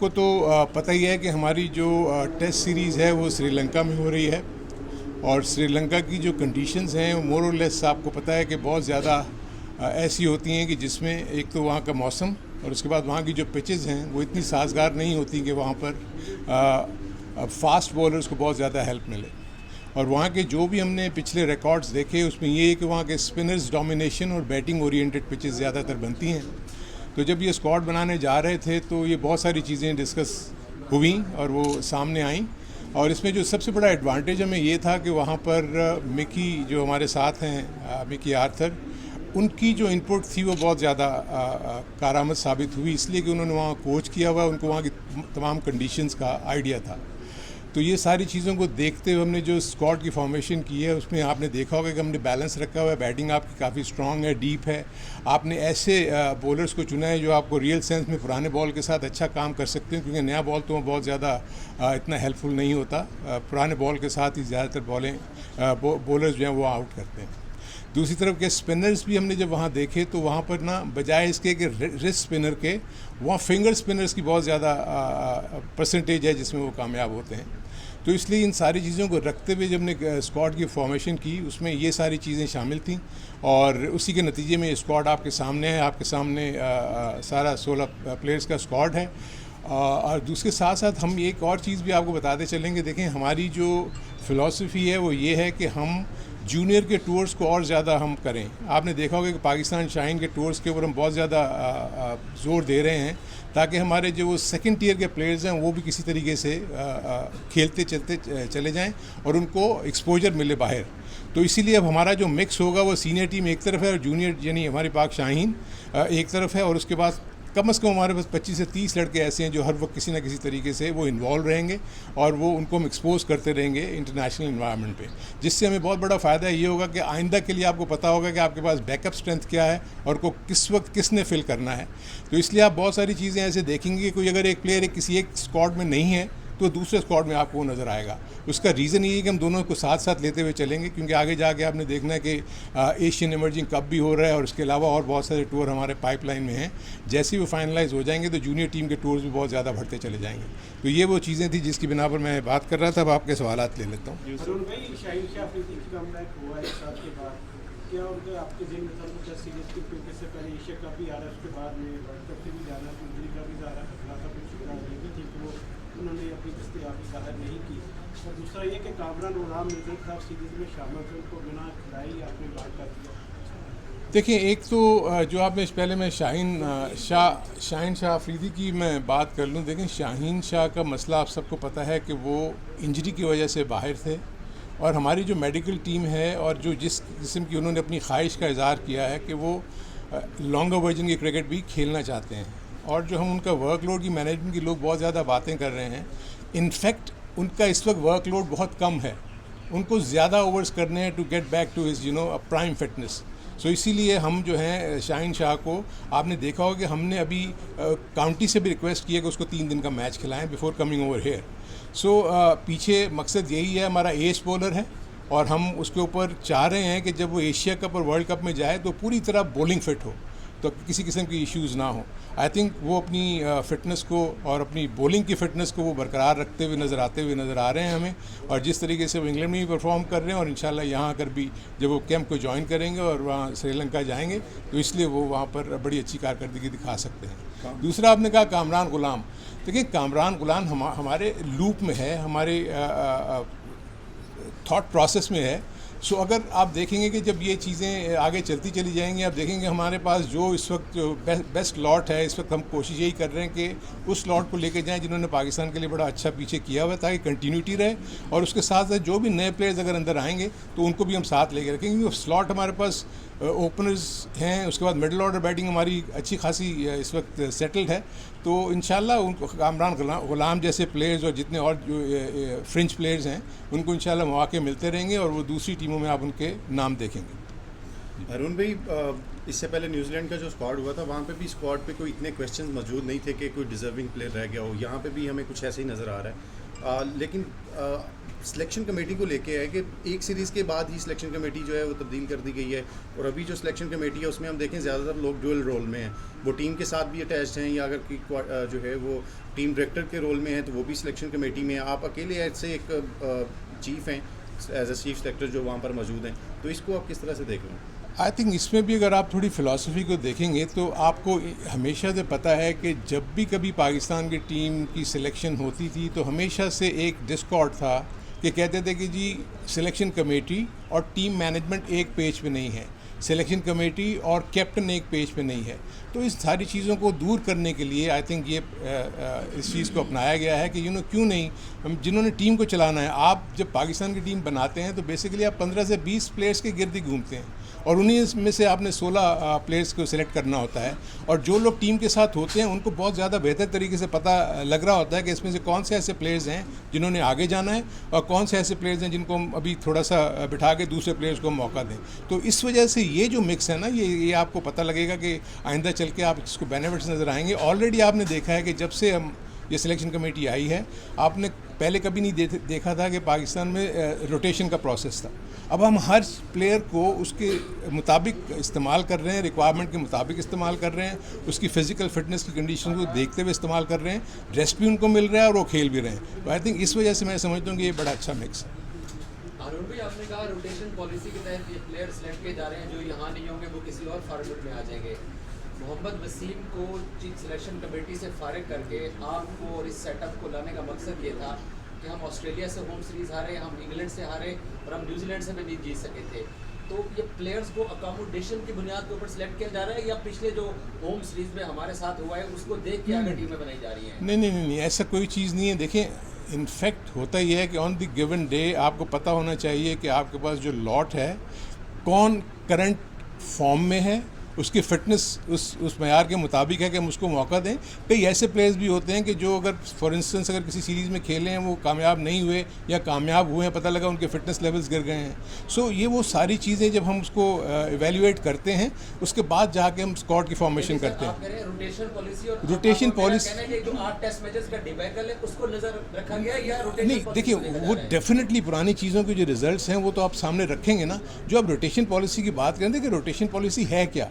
को तो पता ही है कि हमारी जो टेस्ट सीरीज़ है वो श्रीलंका में हो रही है और श्रीलंका की जो कंडीशंस हैं वो मोर और लेस आपको पता है कि बहुत ज़्यादा ऐसी होती हैं कि जिसमें एक तो वहाँ का मौसम और उसके बाद वहाँ की जो पिचेस हैं वो इतनी साजगार नहीं होती कि वहाँ पर फास्ट बॉलर्स को बहुत ज़्यादा हेल्प मिले। और वहाँ के जो भी हमने पिछले रिकॉर्ड्स देखे उसमें ये है कि वहाँ के स्पिनर्स डोमिनेशन और बैटिंग ओरिएंटेड पिचेस ज़्यादातर बनती हैं। तो जब ये स्क्वाड बनाने जा रहे थे तो ये बहुत सारी चीज़ें डिस्कस हुई और वो सामने आई। और इसमें जो सबसे बड़ा एडवांटेज हमें ये था कि वहाँ पर मिकी जो हमारे साथ हैं, मिकी आर्थर, उनकी जो इनपुट थी वो बहुत ज़्यादा कारआमद साबित हुई, इसलिए कि उन्होंने वहाँ कोच किया हुआ, उनको वहाँ की तमाम कंडीशंस का आइडिया था। तो ये सारी चीज़ों को देखते हुए हमने जो स्क्वाड की फॉर्मेशन की है उसमें आपने देखा होगा कि हमने बैलेंस रखा हुआ है। बैटिंग आपकी काफ़ी स्ट्रांग है, डीप है। आपने ऐसे बॉलर्स को चुना है जो आपको रियल सेंस में पुराने बॉल के साथ अच्छा काम कर सकते हैं, क्योंकि नया बॉल तो बहुत ज़्यादा इतना हेल्पफुल नहीं होता। पुराने बॉल के साथ ही ज़्यादातर बॉलर्स जो हैं वो आउट करते हैं। दूसरी तरफ के स्पिनर्स भी हमने जब वहाँ देखे तो वहाँ पर ना बजाय इसके कि रिस्ट स्पिनर के वहाँ फिंगर स्पिनर्स की बहुत ज़्यादा परसेंटेज है जिसमें वो कामयाब होते हैं। तो इसलिए इन सारी चीज़ों को रखते हुए जब हमने स्क्वाड की फॉर्मेशन की उसमें ये सारी चीज़ें शामिल थीं और उसी के नतीजे में स्क्वाड आपके सामने है। आपके सामने सारा 16 प्लेयर्स का स्क्वाड है। और दूसरे साथ साथ हम एक और चीज़ भी आपको बताते चलेंगे। देखें, हमारी जो फ़िलॉसफी है वो ये है कि हम जूनियर के टूर्स को और ज़्यादा हम करें। आपने देखा होगा कि पाकिस्तान शाइन के टूर्स के ऊपर हम बहुत ज़्यादा ज़ोर दे रहे हैं ताकि हमारे जो वो सेकंड टियर के प्लेयर्स हैं वो भी किसी तरीके से खेलते चलते चले जाएं और उनको एक्सपोजर मिले बाहर। तो इसीलिए अब हमारा जो मिक्स होगा वो सीनियर टीम एक तरफ है और जूनियर यानी हमारी पाक शाहीन एक तरफ है। और उसके बाद कम से कम हमारे पास 25 से 30 लड़के ऐसे हैं जो हर वक्त किसी न किसी तरीके से वो इन्वॉल्व रहेंगे और वो उनको हम एक्सपोज करते रहेंगे इंटरनेशनल इन्वायरमेंट पे, जिससे हमें बहुत बड़ा फ़ायदा ये होगा कि आइंदा के लिए आपको पता होगा कि आपके पास बैकअप स्ट्रेंथ क्या है और को किस वक्त किसने फिल करना है। तो इसलिए आप बहुत सारी चीज़ें ऐसे देखेंगे कि कोई अगर एक प्लेयर किसी एक स्क्वाड में नहीं है तो दूसरे स्क्वाड में आपको नज़र आएगा। उसका रीज़न ये है कि हम दोनों को साथ साथ लेते हुए चलेंगे, क्योंकि आगे जाके आपने देखना है कि एशियन इमर्जिंग कप भी हो रहा है और उसके अलावा और बहुत सारे टूर हमारे पाइपलाइन में हैं। जैसे ही वो फाइनलाइज हो जाएंगे तो जूनियर टीम के टूर्स भी बहुत ज़्यादा बढ़ते चले जाएंगे। तो ये वो चीज़ें थी जिसकी बिना पर मैं बात कर रहा था। अब आपके सवालात ले लेता हूँ। क्या उनका आपके जेल में था टेस्ट सीरीज की, क्योंकि इससे पहले एशिया कप भी आ रहा है, उसके बाद में वर्ल्ड कप से भी जाना, इंजरी का भी ज़्यादा खतरा था, कुछ ये भी थी कि वो उन्होंने अपनी दस्तयाबी ज़ाहिर नहीं की। और दूसरा ये कि कामरान गुलाम नज़र साहब सीरीज़ में शामिल थे, उनको बिना खिलाई आपने बात कर दिया। देखिए, एक तो जो आपने पहले मैं शाहीन शाह अफरीदी की मैं बात कर लूँ। देखें, शाहीन शाह का मसला आप सबको पता है कि वो इंजरी की वजह से बाहर थे और हमारी जो मेडिकल टीम है और जो जिस किस्म की उन्होंने अपनी ख्वाहिश का इज़हार किया है कि वो लॉन्गर वर्जन की क्रिकेट भी खेलना चाहते हैं। और जो हम उनका वर्कलोड की मैनेजमेंट की लोग बहुत ज़्यादा बातें कर रहे हैं। इनफैक्ट उनका इस वक्त वर्कलोड बहुत कम है, उनको ज़्यादा ओवर्स करने हैं to get back to his prime fitness. So इसीलिए हम जो हैं शाहीन शाह को आपने देखा होगा कि हमने अभी काउंटी से भी रिक्वेस्ट किया कि उसको 3 दिन का मैच खिलाएं बिफोर कमिंग ओवर हेयर। सो पीछे मकसद यही है, हमारा एज बॉलर है और हम उसके ऊपर चाह रहे हैं कि जब वो एशिया कप और वर्ल्ड कप में जाए तो पूरी तरह बॉलिंग फिट हो, तो किसी किस्म की इश्यूज़ ना हो। आई थिंक वो अपनी फ़िटनेस को और अपनी बॉलिंग की फ़िटनेस को वो बरकरार रखते हुए नज़र आ रहे हैं हमें। और जिस तरीके से वो इंग्लैंड में भी परफॉर्म कर रहे हैं और इंशाल्लाह यहाँ आकर भी जब वो कैंप को ज्वाइन करेंगे और वहाँ श्रीलंका जाएंगे तो इसलिए वो वहाँ पर बड़ी अच्छी कारकर्दगी दिखा सकते हैं। दूसरा आपने कहा कामरान गुलाम। देखिए, कामरान गुलाम हमारे लूप में है, हमारे थॉट प्रोसेस में है। सो अगर आप देखेंगे कि जब ये चीज़ें आगे चलती चली जाएंगी, आप देखेंगे हमारे पास जो इस वक्त जो बेस्ट लॉट है, इस वक्त हम कोशिश यही कर रहे हैं कि उस लॉट को लेकर जाएं जिन्होंने पाकिस्तान के लिए बड़ा अच्छा पीछे किया हुआ है, ताकि कंटिन्यूटी रहे। और उसके साथ साथ जो भी नए प्लेयर्स अगर अंदर आएंगे तो उनको भी हम साथ लेकर रखेंगे, क्योंकि स्लॉट हमारे पास ओपनर्स हैं। उसके बाद मिडिल ऑर्डर बैटिंग हमारी अच्छी खासी इस वक्त सेटल्ड है। तो इंशाल्लाह उनको कामरान गुलाम जैसे प्लेयर्स और जितने और जो फ्रेंच प्लेयर्स हैं उनको इंशाल्लाह मौके मिलते रहेंगे और वो दूसरी टीमों में आप उनके नाम देखेंगे। अरुण भाई, इससे पहले न्यूजीलैंड का जो स्क्वाड हुआ था वहाँ पे भी स्क्वाड पे कोई इतने क्वेश्चन मौजूद नहीं थे कि कोई डिजर्विंग प्लेयर रह गया हो। यहाँ पे भी हमें कुछ ऐसे ही नज़र आ रहा है। लेकिन सिलेक्शन कमेटी को लेके है कि एक सीरीज़ के बाद ही सिलेक्शन कमेटी जो है वो तब्दील कर दी गई है, और अभी जो सिलेक्शन कमेटी है उसमें हम देखें ज़्यादातर लोग ड्यूअल रोल में हैं, वो टीम के साथ भी अटैच्ड हैं, या अगर कोई जो है वो टीम डायरेक्टर के रोल में है तो वो भी सिलेक्शन कमेटी में है। आप अकेले ऐसे एक चीफ हैं एज ए चीफ सेलेक्टर जो वहाँ पर मौजूद हैं, तो इसको आप किस तरह से देख रहे हैं? आई थिंक इसमें भी अगर आप थोड़ी फ़िलासफ़ी को देखेंगे तो आपको हमेशा से पता है कि जब भी कभी पाकिस्तान की टीम की सिलेक्शन होती थी तो हमेशा से एक डिस्कॉर्ड था कि कहते थे कि जी सिलेक्शन कमेटी और टीम मैनेजमेंट एक पेज पे नहीं है, सिलेक्शन कमेटी और कैप्टन एक पेज पे नहीं है। तो इस सारी चीज़ों को दूर करने के लिए आई थिंक ये इस चीज़ को अपनाया गया है कि क्यों नहीं, हम जिन्होंने टीम को चलाना है, आप जब पाकिस्तान की टीम बनाते हैं तो बेसिकली आप 15 से 20 प्लेयर्स के गिर्द ही घूमते हैं, और उन्हीं में से आपने 16 प्लेयर्स को सिलेक्ट करना होता है, और जो लोग टीम के साथ होते हैं उनको बहुत ज़्यादा बेहतर तरीके से पता लग रहा होता है कि इसमें से कौन से ऐसे प्लेयर्स हैं जिन्होंने आगे जाना है और कौन से ऐसे प्लेयर्स हैं जिनको हम अभी थोड़ा सा बिठा के दूसरे प्लेयर्स को मौका दें। तो इस वजह से ये जो मिक्स है ना, ये आपको पता लगेगा कि आइंदा चल के आप इसको बेनिफिट्स नज़र आएंगे। ऑलरेडी आपने देखा है कि जब से हम ये सिलेक्शन कमेटी आई है, आपने पहले कभी नहीं देखा था कि पाकिस्तान में रोटेशन का प्रोसेस था। अब हम हर प्लेयर को उसके मुताबिक इस्तेमाल कर रहे हैं, रिक्वायरमेंट के मुताबिक इस्तेमाल कर रहे हैं, उसकी फ़िज़िकल फिटनेस की कंडीशन को देखते हुए इस्तेमाल कर रहे हैं, रेस्ट भी उनको मिल रहा है और वो खेल भी रहे हैं। तो आई थिंक इस वजह से मैं समझता हूँ कि ये बड़ा अच्छा मिक्स है। हारून भाई, आपने कहा रोटेशन पॉलिसी के तहत ये प्लेयर सेलेक्ट किए जा रहे हैं, जो यहाँ नहीं होंगे वो किसी और फॉर्मेट में आ जाएंगे। मोहम्मद वसीम को चीफ सिलेक्शन कमेटी से फारिग करके आपको और इस सेटअप को लाने का मकसद ये था कि हम ऑस्ट्रेलिया से होम सीरीज़ हारे, हम इंग्लैंड से हारे और हम न्यूजीलैंड से भी नहीं जीत सके थे। तो ये प्लेयर्स को अकोमोडेशन की बुनियाद के ऊपर सिलेक्ट किया जा रहा है, या पिछले जो होम सीरीज़ में हमारे साथ हुआ है उसको देख के आगे टीमें बनाई जा रही हैं? नहीं, ऐसा कोई चीज़ नहीं है। देखें, इनफैक्ट होता ही है कि ऑन द गिवन डे आपको पता होना चाहिए कि आपके पास जो लॉट है कौन करंट फॉर्म में है, उसकी फ़िटनेस उस मयार के मुताबिक है कि हम उसको मौका दें। कई ऐसे प्लेयर्स भी होते हैं कि जो अगर फॉर इंस्टेंस अगर किसी सीरीज़ में खेले हैं, वो कामयाब नहीं हुए या कामयाब हुए हैं, पता लगा उनके फ़िटनेस लेवल्स गिर गए हैं। सो ये वो सारी चीज़ें जब हम उसको इवेल्युएट करते हैं, उसके बाद जाके हम स्क्वाड की फॉर्मेशन करते हैं। रोटेशन पॉलिसी जो 8 टेस्ट मैचेस का डिबैकल है उसको नजर रखा गया, या रोटेशन नहीं, देखिए वो डेफिनेटली पुरानी चीज़ों के जो रिजल्ट्स हैं वो तो आप सामने रखेंगे ना। जो आप रोटेशन पॉलिसी की बात करें, देखिए रोटेशन पॉलिसी है क्या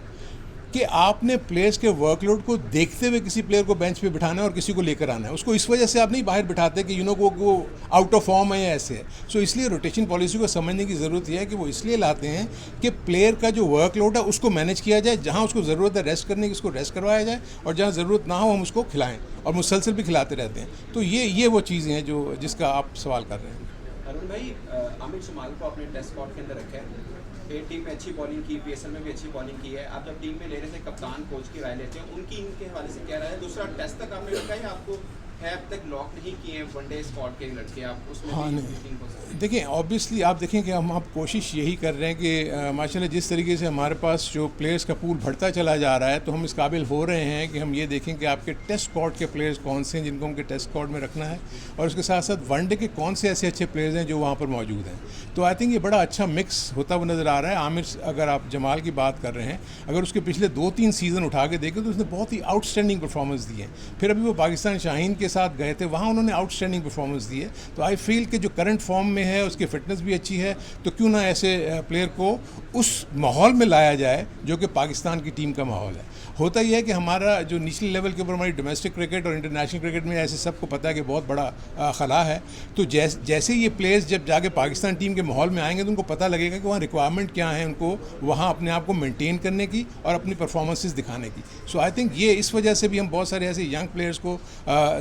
कि आपने प्लेयर्स के वर्कलोड को देखते हुए किसी प्लेयर को बेंच पे बिठाना है और किसी को लेकर आना है। उसको इस वजह से आप नहीं बाहर बिठाते कि वो आउट ऑफ फॉर्म है या ऐसे है। सो इसलिए रोटेशन पॉलिसी को समझने की ज़रूरत यह है कि वो इसलिए लाते हैं कि प्लेयर का जो वर्कलोड है उसको मैनेज किया जाए, जहाँ उसको ज़रूरत है रेस्ट करने की उसको रेस्ट करवाया जाए, और जहाँ ज़रूरत ना हो हम उसको खिलाएँ, और मुसलसल भी खिलाते रहते हैं। तो ये वो चीज़ें हैं जो जिसका आप सवाल कर रहे हैं। अरुण भाई, आमिर शुमाल को आपने टेस्ट स्क्वाड के अंदर रखा है, ए टीम में अच्छी बॉलिंग की, पीएसएल में भी अच्छी बॉलिंग की है। आप जब टीम में ले रहे थे, कप्तान कोच की राय लेते हैं, उनकी इनके हवाले से क्या राय है? दूसरा, टेस्ट तक आपने रखा है, आपको है अब तक लॉक नहीं किए हैं वनडे स्क्वाड के लड़के, आप उसमें हाँ, भी नहीं देखिए, ऑब्वियसली आप देखें कि हम कोशिश यही कर रहे हैं कि माशाल्लाह जिस तरीके से हमारे पास जो प्लेयर्स का पूल बढ़ता चला जा रहा है, तो हम इस काबिल हो रहे हैं कि हम ये देखें कि आपके टेस्ट स्क्वाड के प्लेयर्स कौन से हैं जिनको उनके टेस्ट स्क्वाड में रखना है, और उसके साथ साथ वनडे के कौन से ऐसे अच्छे प्लेयर्स हैं जो वहाँ पर मौजूद हैं। तो आई थिंक ये बड़ा अच्छा मिक्स होता हुआ नज़र आ रहा है। आमिर, अगर आप जमाल की बात कर रहे हैं, अगर उसके पिछले 2-3 सीज़न उठा के देखें तो उसने बहुत ही आउटस्टैंडिंग परफॉर्मेंस दी है। फिर अभी वो पाकिस्तान शाहीन के साथ गए थे, वहाँ उन्होंने आउटस्टैंडिंग परफॉर्मेंस दी है। तो आई फील कि जो करंट फॉर्म में है उसकी फ़िटनेस भी अच्छी है, तो क्यों ना ऐसे प्लेयर को उस माहौल में लाया जाए जो कि पाकिस्तान की टीम का माहौल है। होता ही है कि हमारा जो निचले लेवल के ऊपर हमारी डोमेस्टिक क्रिकेट और इंटरनेशनल क्रिकेट में ऐसे सबको पता है कि बहुत बड़ा खला है। तो जैसे ये प्लेयर्स जब जाके पाकिस्तान टीम के माहौल में आएंगे तो उनको पता लगेगा कि वहाँ रिक्वायरमेंट क्या है, उनको वहाँ अपने आप को मेंटेन करने की और अपनी परफॉर्मेंसेस दिखाने की। सो आई थिंक ये इस वजह से भी हम बहुत सारे ऐसे यंग प्लेयर्स को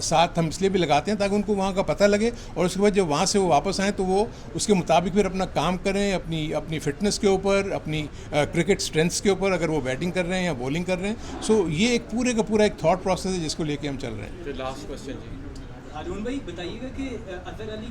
साथ हम इसलिए भी लगाते हैं ताकि उनको वहाँ का पता लगे, और उसके बाद जब वहाँ से वो वापस आएँ तो वो उसके मुताबिक फिर अपना काम करें, अपनी फ़िटनेस के ऊपर, अपनी क्रिकेट स्ट्रेंथ्स के ऊपर, अगर वो बैटिंग कर रहे हैं या बॉलिंग कर रहे हैं। सो ये एक पूरे का पूरा एक थॉट प्रोसेस है जिसको लेके हम चल रहे हैं। लास्ट क्वेश्चन जी, हारून भाई बताइएगा कि अजहर अली